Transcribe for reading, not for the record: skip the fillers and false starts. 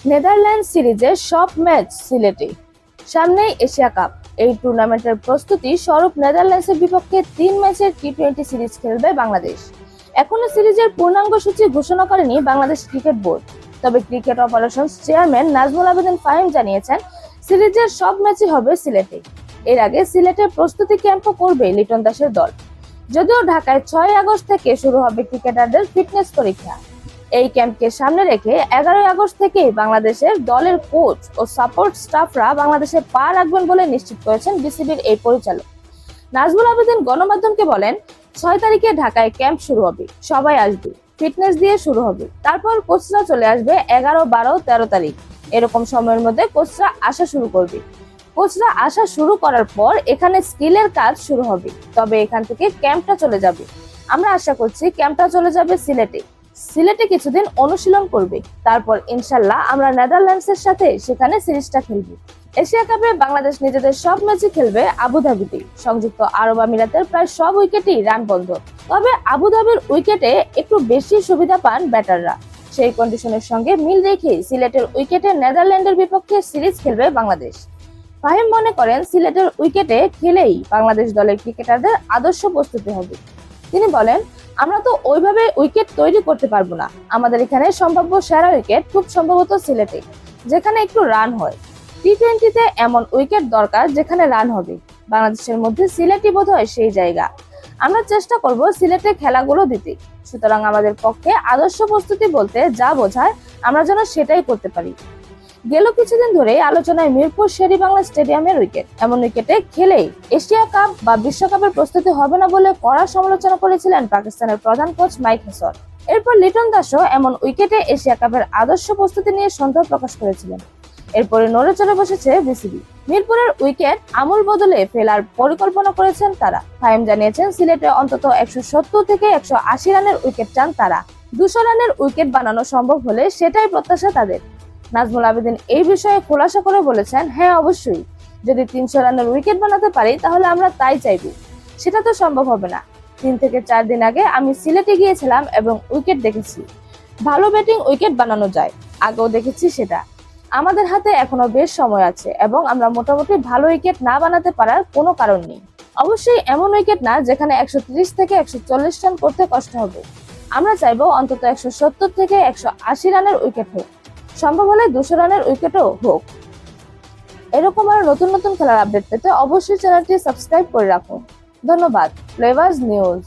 Netherland সিরিজের সব match সিলেটে। সামনেই এশিয়া কাপ। এই টুর্নামেন্টের প্রস্তুতি স্বরূপ নেদারল্যান্ডসের বিপক্ষে 3 ম্যাচের টি-20 সিরিজ খেলবে বাংলাদেশ। এখনো সিরিজের পূর্ণাঙ্গ সূচি ঘোষণা করেনি বাংলাদেশ ক্রিকেট বোর্ড। তবে cricket operations chairman Nazmul Abedin Fahim জানিয়েছেন, সিরিজের সব ম্যাচই হবে সিলেটে। এর আগে সিলেটের প্রস্তুতি ক্যাম্পও করবে লিটন দাসের দল। যদিও ঢাকায় 6 আগস্ট থেকে শুরু হবে ক্রিকেটারদের ফিটনেস পরীক্ষা। এই ক্যাম্পকে সামনে রেখে 11 আগস্ট থেকে বাংলাদেশের দলের কোচ ও সাপোর্ট স্টাফরা বাংলাদেশে পা রাখবেন বলে নিশ্চিত করেছেন বিসিবির এই পরিচালক। নাজমুল আবেদীন গণমাধ্যমকে বলেন, 6 তারিখে ঢাকায় ক্যাম্প শুরু হবে, সবাই আসবে, ফিটনেস দিয়ে শুরু হবে। তারপর কোচরা চলে আসবে 11, 12, 13 তারিখ, এরকম সময়ের মধ্যে কোচরা আসা শুরু করবে। কোচরা আসা শুরু করার পর এখানে স্কিলের কাজ শুরু হবে। তবে এখান থেকে ক্যাম্পটা চলে যাবে, আমরা আশা করছি ক্যাম্পটা চলে যাবে সিলেটে কিছুদিন অনুশীলন করবে। তারপর ইনশাল্লাহ আমরা নেদারল্যান্ডসের সাথে সেখানে সিরিজটা খেলবো। এশিয়া কাপে বাংলাদেশ নিজেদের সব ম্যাচই খেলবে আবুধাবিতে। সংযুক্ত আরব আমিরাতের প্রায় সব উইকেটই রান বন্ধ। তবে আবুধাবির উইকেটে একটু বেশি সুবিধা পান ব্যাটাররা। সেই কন্ডিশনের সঙ্গে মিল রেখে সিলেটের উইকেটে নেদারল্যান্ডের বিপক্ষে সিরিজ খেলবে বাংলাদেশ। ফাহিম মনে করেন, সিলেটের উইকেটে খেলেই বাংলাদেশ দলের ক্রিকেটারদের আদর্শ প্রস্তুতি হবে। তিনি বলেন, আমরা তো ওইভাবে উইকেট তৈরি করতে পারবো না। আমাদের এখানে সম্ভাব্য সেরা উইকেট খুব সম্ভবত সিলেটে, যেখানে একটু রান হয়। টি-20তে এমন উইকেট দরকার যেখানে রান হবে। বাংলাদেশের মধ্যে সিলেটই বোধহয় সেই জায়গা। আমরা চেষ্টা করব সিলেটে খেলাগুলো দিতে। সুতরাং আমাদের পক্ষে আদর্শ প্রস্তুতি বলতে যা বোঝায় আমরা যেন সেটাই করতে পারি। গেল কিছুদিন ধরে আলোচনায় মিরপুর শেরেবাংলা স্টেডিয়ামের উইকেট। এমন উইকেটে খেলেই এশিয়া কাপ বা বিশ্বকাপের প্রস্তুতি হবে না বলে কড়া সমালোচনা করেছিলেন পাকিস্তানের প্রধান কোচ মাইক হেসন। এরপর লিটন দাসও এমন উইকেটে এশিয়া কাপের আদর্শ প্রস্তুতি নিয়ে সন্দেহ প্রকাশ করেছিলেন। এরপরে নড়ে চড়ে বসেছে বিসিবি। মিরপুরের উইকেট আমূল বদলে ফেলার পরিকল্পনা করেছেন তারা। ফাহিম জানিয়েছেন, সিলেটে অন্তত 170 থেকে 180 রানের উইকেট চান তারা। 200 রানের উইকেট বানানো সম্ভব হলে সেটাই প্রত্যাশা তাদের। নাজমুল আবেদীন এই বিষয়ে খোলাসা করে বলেছেন, হ্যাঁ অবশ্যই, যদি 300 রানের উইকেট বানাতে পারি তাহলে আমরা তাই চাইবো। সেটা তো সম্ভব হবে না। 3 থেকে 4 দিন আগে আমি সিলেটে গিয়েছিলাম এবং উইকেট দেখেছি। ভালো ব্যাটিং উইকেট বানানো যায়, আগেও দেখেছি সেটা। আমাদের হাতে এখনো বেশ সময় আছে এবং আমরা মোটামুটি ভালো উইকেট না বানাতে পারার কোনো কারণ নেই। অবশ্যই এমন উইকেট না যেখানে 130 থেকে 140 রান করতে কষ্ট হবে। আমরা চাইবো অন্তত 170 থেকে 180 রানের উইকেট হোক, সম্ভব হলে 200 রানের উইকেটও হোক। এরকম আরো নতুন নতুন খেলার আপডেট পেতে অবশ্যই চ্যানেলটি সাবস্ক্রাইব করে রাখুন। ধন্যবাদ। Flavours news.